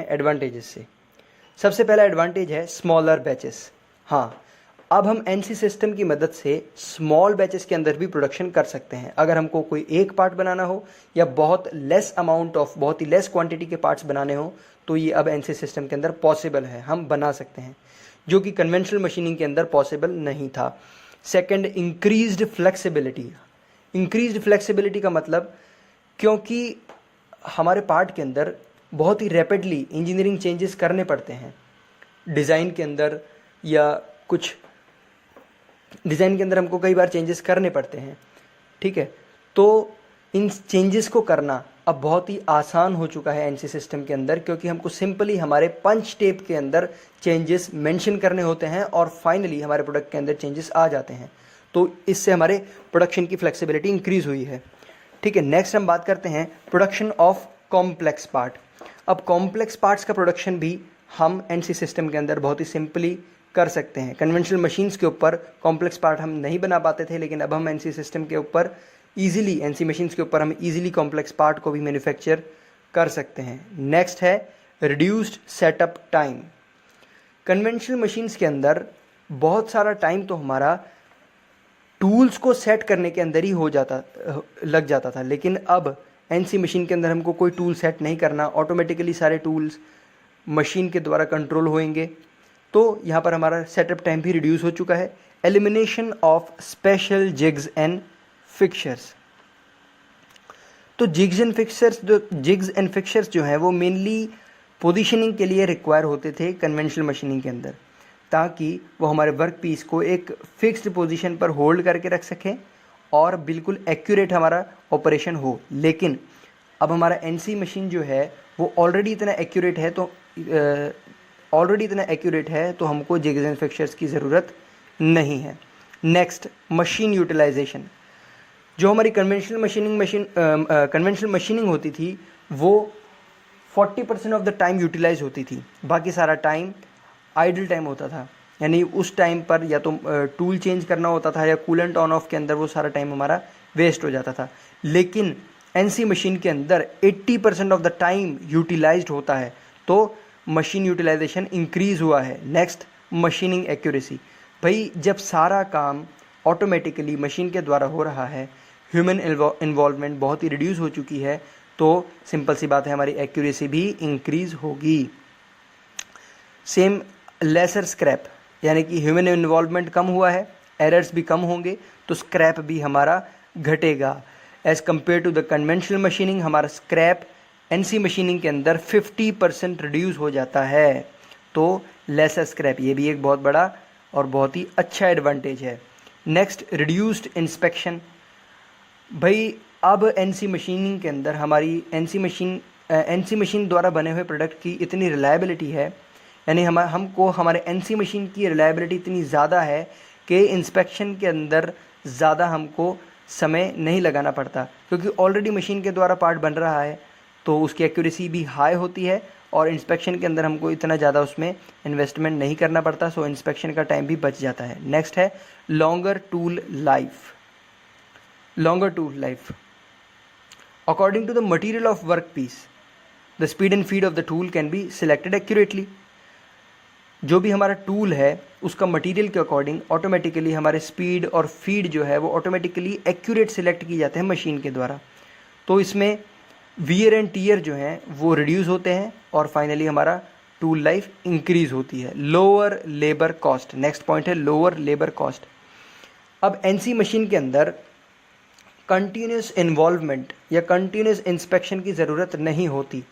हैं एडवांटेजेस से। सबसे पहला एडवांटेज है स्मॉलर बैचेस। हाँ, अब हम एनसी सिस्टम की मदद से स्मॉल बैचेस के अंदर भी प्रोडक्शन कर सकते हैं। अगर हमको कोई एक पार्ट बनाना हो या बहुत ही लेस क्वांटिटी के पार्ट्स बनाने हो तो ये अब एनसी सिस्टम के अंदर पॉसिबल है, हम बना सकते हैं, जो कि कन्वेंशनल मशीनिंग के अंदर पॉसिबल नहीं था। Second, increased flexibility. Increased flexibility का मतलब, क्योंकि हमारे पार्ट के अंदर बहुत ही रैपिडली इंजीनियरिंग चेंजेस करने पड़ते हैं डिज़ाइन के अंदर, या कुछ डिज़ाइन के अंदर हमको कई बार चेंजेस करने पड़ते हैं, ठीक है। तो इन चेंजेस को करना अब बहुत ही आसान हो चुका है एनसी सिस्टम के अंदर, क्योंकि हमको सिंपली हमारे पंच टेप के अंदर चेंजेस मेंशन करने होते हैं और फाइनली हमारे प्रोडक्ट के अंदर चेंजेस आ जाते हैं। तो इससे हमारे प्रोडक्शन की फ्लेक्सिबिलिटी इंक्रीज़ हुई है, ठीक है। नेक्स्ट हम बात करते हैं प्रोडक्शन ऑफ कॉम्प्लेक्स पार्ट। अब कॉम्प्लेक्स पार्ट्स का प्रोडक्शन भी हम एनसी सिस्टम के अंदर बहुत ही सिंपली कर सकते हैं। कन्वेंशनल मशीन्स के ऊपर कॉम्प्लेक्स पार्ट हम नहीं बना पाते थे, लेकिन अब हम एनसी सिस्टम के ऊपर ईजिली, एनसी मशीन्स के ऊपर हम ईजिली कॉम्प्लेक्स पार्ट को भी मैन्युफैक्चर कर सकते हैं। नेक्स्ट है reduced setup time. Conventional machines के अंदर बहुत सारा टाइम तो हमारा टूल्स को सेट करने के अंदर ही लग जाता था, लेकिन अब एनसी मशीन के अंदर हमको कोई टूल सेट नहीं करना, ऑटोमेटिकली सारे टूल्स मशीन के द्वारा कंट्रोल होंगे। तो यहाँ पर हमारा सेटअप टाइम भी रिड्यूस हो चुका है। Elimination of special jigs and fixers. तो जिग्स एंड फिक्सर्स जो हैं वो मेनली पोजीशनिंग के लिए रिक्वायर होते थे कन्वेंशनल मशीनिंग के अंदर, ताकि वो हमारे वर्क पीस को एक फिक्स्ड पोजीशन पर होल्ड करके रख सकें और बिल्कुल एक्यूरेट हमारा ऑपरेशन हो। लेकिन अब हमारा एनसी मशीन जो है वो ऑलरेडी इतना एक्यूरेट है तो हमको जिग्स एंड फिक्सर्स की ज़रूरत नहीं है। Next, machine utilisation. जो हमारी कन्वेंशनल मशीनिंग होती थी वो 40% ऑफ द टाइम यूटिलाइज होती थी, बाकी सारा टाइम आइडल टाइम होता था। यानी उस टाइम पर या तो टूल चेंज करना होता था या कूलेंट ऑन ऑफ के अंदर वो सारा टाइम हमारा वेस्ट हो जाता था। लेकिन एनसी मशीन के अंदर 80% ऑफ द टाइम यूटिलाइज्ड होता है, तो मशीन यूटिलाइजेशन इंक्रीज हुआ है। Next, machining accuracy. भाई जब सारा काम ऑटोमेटिकली मशीन के द्वारा हो रहा है, ह्यूमन इन्वॉल्वमेंट बहुत ही रिड्यूस हो चुकी है, तो सिंपल सी बात है हमारी एक्यूरेसी भी इंक्रीज होगी। सेम लेसर स्क्रैप, यानी कि ह्यूमन इन्वॉल्वमेंट कम हुआ है, एरर्स भी कम होंगे, तो स्क्रैप भी हमारा घटेगा। As compare to the conventional machining, हमारा स्क्रैप एनसी मशीनिंग के अंदर 50% रिड्यूस हो जाता है। तो लेसर स्क्रैप, ये भी एक बहुत बड़ा और बहुत ही अच्छा एडवांटेज है। Next, reduced inspection. भाई अब एनसी मशीनिंग के अंदर हमारी एनसी मशीन द्वारा बने हुए प्रोडक्ट की इतनी रिलायबिलिटी है, यानी हमको हमारे एनसी मशीन की रिलायबिलिटी इतनी ज़्यादा है कि इंस्पेक्शन के अंदर ज़्यादा हमको समय नहीं लगाना पड़ता, क्योंकि ऑलरेडी मशीन के द्वारा पार्ट बन रहा है, तो उसकी एक्यूरेसी भी हाई होती है और इंस्पेक्शन के अंदर हमको इतना ज़्यादा उसमें इन्वेस्टमेंट नहीं करना पड़ता, सो इंस्पेक्शन का टाइम भी बच जाता है। नेक्स्ट है longer tool life. According to the material of workpiece, the speed and feed of the tool can be selected accurately. जो भी हमारा टूल है उसका मटेरियल के अकॉर्डिंग ऑटोमेटिकली हमारे स्पीड और फीड जो है वो ऑटोमेटिकली एक्यूरेट सिलेक्ट की जाते हैं मशीन के द्वारा। तो इसमें वियर एंड टीयर जो हैं वो रिड्यूस होते हैं और फाइनली हमारा टूल लाइफ इंक्रीज होती है। Lower labour cost, next point है लोअर लेबर कॉस्ट। अब एनसी मशीन के अंदर कंटिन्यूस इन्वॉल्वमेंट या कंटिन्यूस इंस्पेक्शन की ज़रूरत नहीं होती,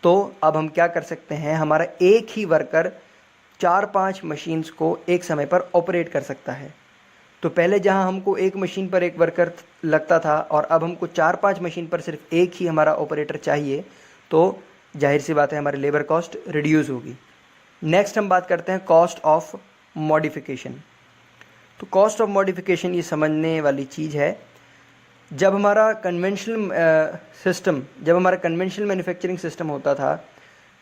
तो अब हम क्या कर सकते हैं, हमारा एक ही वर्कर 4-5 मशीन्स को एक समय पर ऑपरेट कर सकता है। तो पहले जहां हमको एक मशीन पर एक वर्कर लगता था और अब हमको 4-5 मशीन पर सिर्फ एक ही हमारा ऑपरेटर चाहिए, तो जाहिर सी बात है हमारी लेबर कॉस्ट रिड्यूस होगी। नेक्स्ट हम बात करते हैं कॉस्ट ऑफ मॉडिफिकेशन। तो कॉस्ट ऑफ मॉडिफिकेशन ये समझने वाली चीज़ है। जब हमारा कन्वेंशनल मैन्युफैक्चरिंग सिस्टम होता था,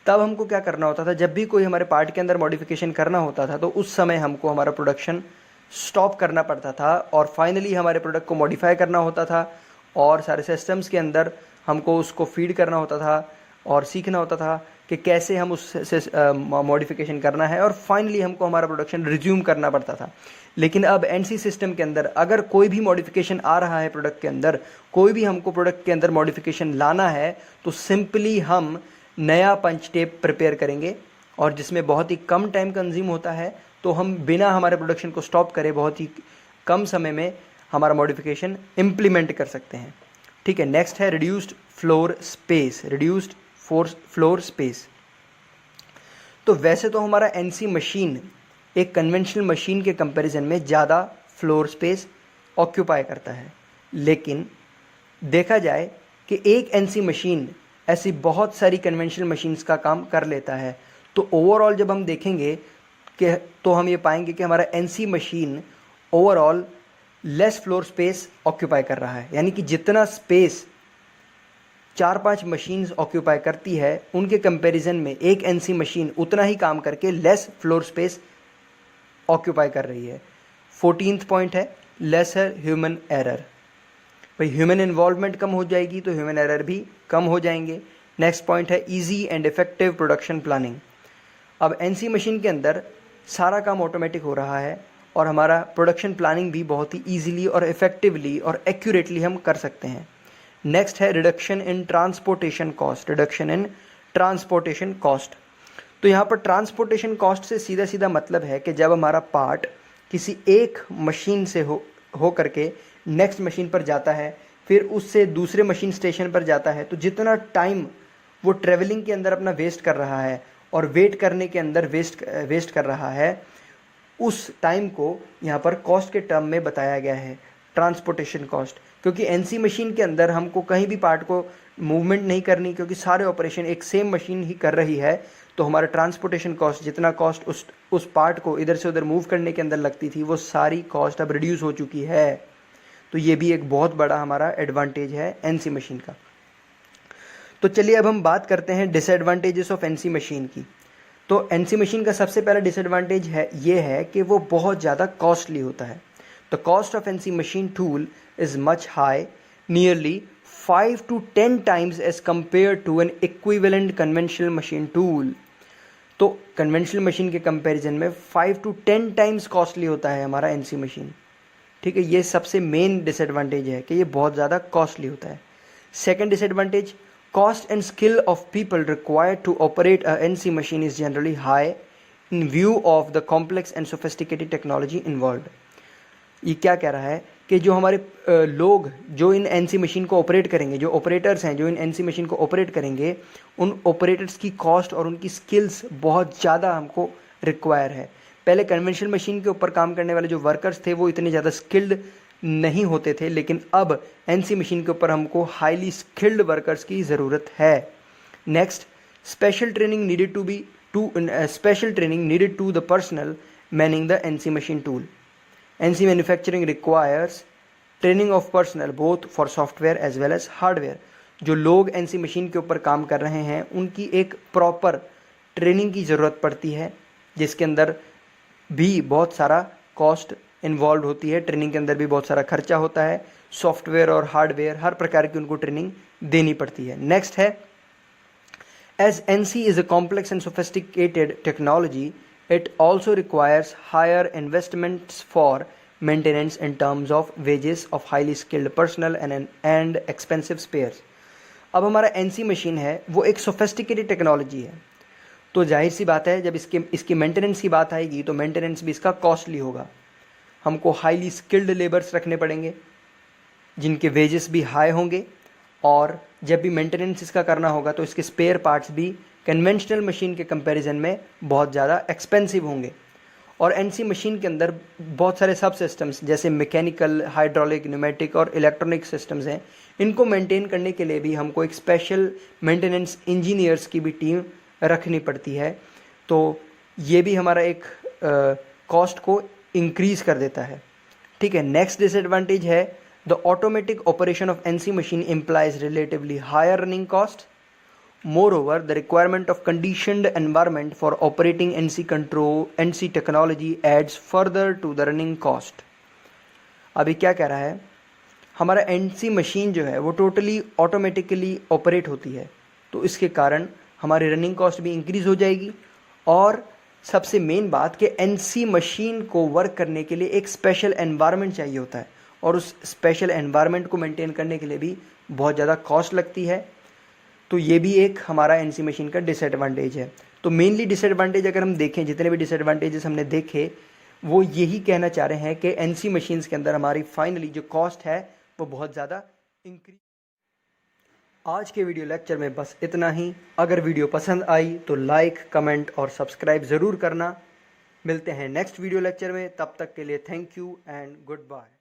तब हमको क्या करना होता था, जब भी कोई हमारे पार्ट के अंदर मॉडिफिकेशन करना होता था तो उस समय हमको हमारा प्रोडक्शन स्टॉप करना पड़ता था और फाइनली हमारे प्रोडक्ट को मॉडिफाई करना होता था और सारे सिस्टम्स के अंदर हमको उसको फीड करना होता था और सीखना होता था कि कैसे हम उससे मॉडिफिकेशन करना है, और फाइनली हमको हमारा प्रोडक्शन रिज्यूम करना पड़ता था। लेकिन अब एनसी सिस्टम के अंदर अगर कोई भी मॉडिफिकेशन आ रहा है प्रोडक्ट के अंदर, कोई भी हमको प्रोडक्ट के अंदर मॉडिफिकेशन लाना है, तो सिंपली हम नया पंच टेप प्रिपेयर करेंगे, और जिसमें बहुत ही कम टाइम कंज्यूम होता है, तो हम बिना हमारे प्रोडक्शन को स्टॉप करे बहुत ही कम समय में हमारा मॉडिफिकेशन इम्प्लीमेंट कर सकते हैं। ठीक है, नेक्स्ट है reduced floor space. Reduced floor space, तो वैसे तो हमारा एनसी मशीन एक कन्वेंशनल मशीन के कंपैरिजन में ज़्यादा फ्लोर स्पेस ऑक्यूपाई करता है, लेकिन देखा जाए कि एक एनसी मशीन ऐसी बहुत सारी कन्वेंशनल मशीन्स का काम कर लेता है, तो ओवरऑल जब हम देखेंगे कि तो हम ये पाएंगे कि हमारा NC machine overall less floor space occupy कर रहा है। यानी कि जितना स्पेस 4-5 मशीन्स ऑक्यूपाई करती है, उनके कंपैरिजन में एक एनसी मशीन उतना ही काम करके लेस फ्लोर स्पेस ऑक्यूपाई कर रही है। 14th पॉइंट है लेसर ह्यूमन एरर। भाई ह्यूमन इन्वॉल्वमेंट कम हो जाएगी तो ह्यूमन एरर भी कम हो जाएंगे। नेक्स्ट पॉइंट है easy and effective production planning. अब एनसी मशीन के अंदर सारा काम ऑटोमेटिक हो रहा है, और हमारा प्रोडक्शन प्लानिंग भी बहुत ही ईजिली और इफेक्टिवली और एक्यूरेटली हम कर सकते हैं। नेक्स्ट है reduction in transportation cost. Reduction in transportation cost, तो यहाँ पर ट्रांसपोर्टेशन कॉस्ट से सीधा सीधा मतलब है कि जब हमारा पार्ट किसी एक मशीन से हो करके नेक्स्ट मशीन पर जाता है, फिर उससे दूसरे मशीन स्टेशन पर जाता है, तो जितना टाइम वो ट्रेवलिंग के अंदर अपना वेस्ट कर रहा है और वेट करने के अंदर वेस्ट कर रहा है, उस टाइम को यहाँ पर कॉस्ट के टर्म में बताया गया है, ट्रांसपोर्टेशन कॉस्ट। क्योंकि एनसी मशीन के अंदर हमको कहीं भी पार्ट को मूवमेंट नहीं करनी, क्योंकि सारे ऑपरेशन एक सेम मशीन ही कर रही है, तो हमारा ट्रांसपोर्टेशन कॉस्ट, जितना कॉस्ट उस पार्ट को इधर से उधर मूव करने के अंदर लगती थी, वो सारी कॉस्ट अब रिड्यूस हो चुकी है। तो ये भी एक बहुत बड़ा हमारा एडवांटेज है एनसी मशीन का। तो चलिए अब हम बात करते हैं डिसएडवांटेजेस ऑफ एनसी मशीन की। तो एनसी मशीन का सबसे पहला डिसएडवांटेज है ये है कि वो बहुत ज़्यादा कॉस्टली होता है। The cost of NC machine tool is much high, nearly 5 to 10 times as compared to an equivalent conventional machine tool। तो कन्वेंशनल मशीन के कंपैरिजन में 5 to 10 टाइम्स कॉस्टली होता है हमारा एनसी मशीन। ठीक है, ये सबसे मेन डिसएडवांटेज है कि ये बहुत ज़्यादा कॉस्टली होता है। Second disadvantage, cost and skill of people required to operate a NC machine is generally high in view of the complex and sophisticated technology involved. ये क्या कह रहा है कि जो हमारे लोग जो इन एनसी मशीन को ऑपरेट करेंगे, जो ऑपरेटर्स हैं जो इन एनसी मशीन को ऑपरेट करेंगे, उन ऑपरेटर्स की कॉस्ट और उनकी स्किल्स बहुत ज़्यादा हमको रिक्वायर है। पहले कन्वेंशनल मशीन के ऊपर काम करने वाले जो वर्कर्स थे वो इतने ज़्यादा स्किल्ड नहीं होते थे, लेकिन अब एनसी मशीन के ऊपर हमको हाईली स्किल्ड वर्कर्स की ज़रूरत है। Next, special training needed to the personnel manning the NC machine tool. NC manufacturing requires training of personnel both for software as well as hardware। जो लोग NC मशीन के ऊपर काम कर रहे हैं उनकी एक प्रॉपर ट्रेनिंग की ज़रूरत पड़ती है, जिसके अंदर भी बहुत सारा कॉस्ट इन्वॉल्व होती है। ट्रेनिंग के अंदर भी बहुत सारा खर्चा होता है। सॉफ्टवेयर और हार्डवेयर हर प्रकार की उनको ट्रेनिंग देनी पड़ती है। नेक्स्ट है, as NC is a complex and sophisticated technology, it also requires higher investments for maintenance in terms of wages of highly skilled personnel and expensive spares। अब हमारा एनसी मशीन है वो एक सोफिस्टिकेटेड टेक्नोलॉजी है, तो जाहिर सी बात है जब इसकी मेंटेनेंस की बात आएगी तो मेंटेनेंस भी इसका कॉस्टली होगा। हमको हाईली स्किल्ड लेबर्स रखने पड़ेंगे जिनके वेजेस भी हाई होंगे, और जब भी मेंटेनेंस इसका करना होगा तो इसके स्पेयर पार्ट्स भी कन्वेंशनल मशीन के कंपैरिजन में बहुत ज़्यादा एक्सपेंसिव होंगे। और एनसी मशीन के अंदर बहुत सारे सब सिस्टम्स जैसे मैकेनिकल, हाइड्रोलिक, न्यूमेटिक और इलेक्ट्रॉनिक सिस्टम्स हैं, इनको मेंटेन करने के लिए भी हमको एक स्पेशल मेंटेनेंस इंजीनियर्स की भी टीम रखनी पड़ती है। तो ये भी हमारा एक कॉस्ट को इंक्रीज़ कर देता है। ठीक है, नेक्स्ट डिसएडवांटेज है, the automatic operation of NC machine implies relatively higher running cost. Moreover, the requirement of conditioned environment for operating NC technology adds further to the running cost। अभी क्या कह रहा है, हमारा NC मशीन जो है वो टोटली ऑटोमेटिकली ऑपरेट होती है, तो इसके कारण हमारी रनिंग कॉस्ट भी इंक्रीज हो जाएगी। और सबसे मेन बात कि एनसी मशीन को वर्क करने के लिए एक स्पेशल एनवायरनमेंट चाहिए होता है, और उस स्पेशल एनवायरनमेंट को मेंटेन करने के लिए भी बहुत ज़्यादा कॉस्ट लगती है। तो ये भी एक हमारा एनसी मशीन का डिसएडवांटेज है। तो मेनली डिसएडवांटेज अगर हम देखें, जितने भी डिसएडवांटेजेस हमने देखे वो यही कहना चाह रहे हैं कि एनसी मशीन्स के अंदर हमारी फाइनली जो कॉस्ट है वो बहुत ज़्यादा इंक्रीज। आज के वीडियो लेक्चर में बस इतना ही। अगर वीडियो पसंद आई तो लाइक, कमेंट और सब्सक्राइब ज़रूर करना। मिलते हैं नेक्स्ट वीडियो लेक्चर में, तब तक के लिए thank you and good bye.